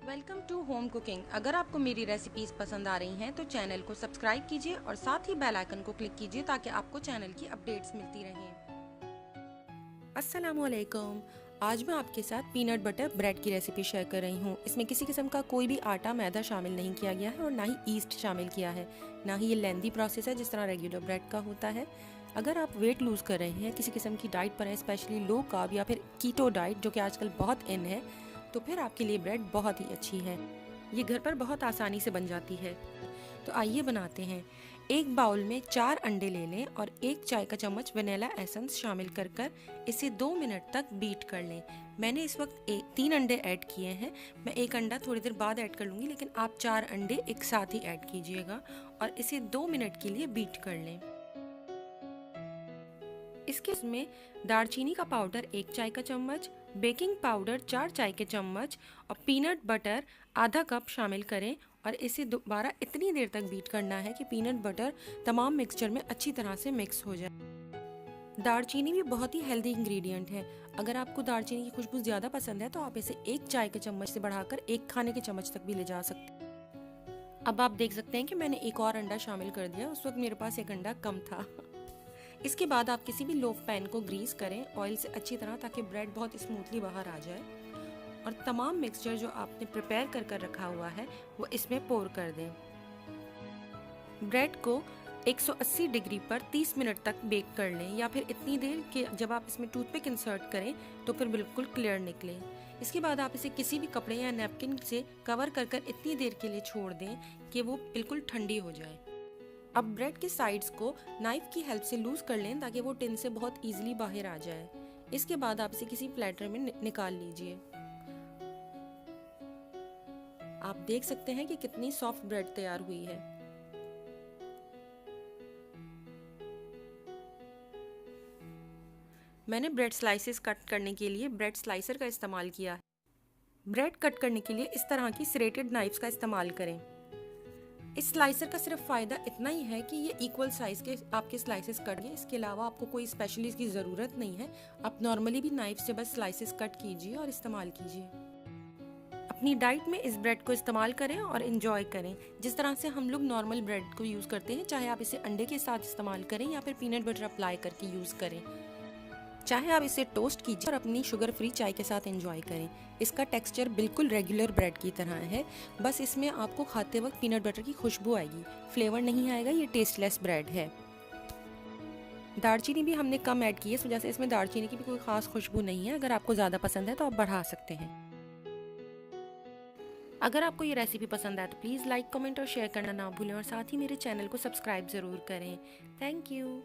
Welcome to home cooking. अगर आपको मेरी रेसिपीज पसंद आ रही हैं तो चैनल को सब्सक्राइब कीजिए और साथ ही बेल आइकन को क्लिक कीजिए ताकि आपको चैनल की अपडेट्स मिलती रहें। अस्सलामुअलैकुम। आज मैं आपके साथ पीनट बटर ब्रेड की रेसिपी शेयर कर रही हूँ। इसमें किसी किस्म का कोई भी आटा मैदा शामिल नहीं किया गया है और ना ही ईस्ट शामिल किया है, ना ही ये लेंदी प्रोसेस है जिस तरह रेगुलर ब्रेड का होता है। अगर आप वेट लूज़ कर रहे हैं, किसी किस्म की डाइट पर हैं, स्पेशली लो कार्ब या फिर कीटो डाइट जो कि आजकल बहुत इन है, तो फिर आपके लिए ब्रेड बहुत ही अच्छी है। ये घर पर बहुत आसानी से बन जाती है। तो आइए बनाते हैं। एक बाउल में 4 अंडे ले लें और 1 चाय का चम्मच वनीला एसेंस शामिल कर इसे 2 मिनट तक बीट कर लें। मैंने इस वक्त 3 अंडे ऐड किए हैं। मैं 1 अंडा थोड़ी देर बाद ऐड कर लूँगी, लेकिन आप 4 अंडे एक साथ ही ऐड कीजिएगा और इसे 2 मिनट के लिए बीट कर लें। इसमें दालचीनी का पाउडर 1 चाय का चम्मच, बेकिंग पाउडर 4 चाय के चम्मच और पीनट बटर आधा कप शामिल करें और इसे दोबारा इतनी देर तक बीट करना है कि पीनट बटर तमाम मिक्सचर में अच्छी तरह से मिक्स हो जाए। दालचीनी भी बहुत ही हेल्दी इंग्रेडिएंट है। अगर आपको दालचीनी की खुशबू ज़्यादा पसंद है तो आप इसे 1 चाय के चम्मच से बढ़ाकर 1 खाने के चम्मच तक भी ले जा सकते हैं। अब आप देख सकते हैं कि मैंने एक और अंडा शामिल कर दिया। उस वक्त मेरे पास 1 अंडा कम था। इसके बाद आप किसी भी लोफ पैन को ग्रीस करें ऑयल से अच्छी तरह, ताकि ब्रेड बहुत स्मूथली बाहर आ जाए और तमाम मिक्सचर जो आपने प्रिपेयर कर रखा हुआ है वो इसमें पोर कर दें। ब्रेड को 180 डिग्री पर 30 मिनट तक बेक कर लें, या फिर इतनी देर कि जब आप इसमें टूथपिक इंसर्ट करें तो फिर बिल्कुल क्लियर निकले। इसके बाद आप इसे किसी भी कपड़े या नैपकिन से कवर कर इतनी देर के लिए छोड़ दें कि वो बिल्कुल ठंडी हो जाए। अब ब्रेड के साइड्स को नाइफ की हेल्प से लूज कर लें ताकि वो टिन से बहुत इजीली बाहर आ जाए। इसके बाद आप इसे किसी प्लेटर में निकाल लीजिए। आप देख सकते हैं कि कितनी सॉफ्ट ब्रेड तैयार हुई है। मैंने ब्रेड स्लाइसेस कट करने के लिए ब्रेड स्लाइसर का इस्तेमाल किया है। ब्रेड कट करने के लिए इस तरह की सेरेटेड नाइफ्स का इस्तेमाल करें। इस स्लाइसर का सिर्फ फ़ायदा इतना ही है कि ये इक्वल साइज़ के आपके स्लाइसेस कट गए। इसके अलावा आपको कोई स्पेशली इसकी ज़रूरत नहीं है। आप नॉर्मली भी नाइफ से बस स्लाइसेस कट कीजिए और इस्तेमाल कीजिए। अपनी डाइट में इस ब्रेड को इस्तेमाल करें और इन्जॉय करें जिस तरह से हम लोग नॉर्मल ब्रेड को यूज़ करते हैं, चाहे आप इसे अंडे के साथ इस्तेमाल करें या फिर पीनट बटर अप्लाई करके यूज़ करें। चाहे आप इसे टोस्ट कीजिए और अपनी शुगर फ्री चाय के साथ एंजॉय करें। इसका टेक्सचर बिल्कुल रेगुलर ब्रेड की तरह है, बस इसमें आपको खाते वक्त पीनट बटर की खुशबू आएगी, फ्लेवर नहीं आएगा। ये टेस्टलेस ब्रेड है। दालचीनी भी हमने कम ऐड की है, इस वजह से इसमें दालचीनी की भी कोई खास खुशबू नहीं है। अगर आपको ज़्यादा पसंद है तो आप बढ़ा सकते हैं। अगर आपको ये रेसिपी पसंद आए तो प्लीज़ लाइक, कमेंट और शेयर करना ना भूलें और साथ ही मेरे चैनल को सब्सक्राइब ज़रूर करें। Thank you.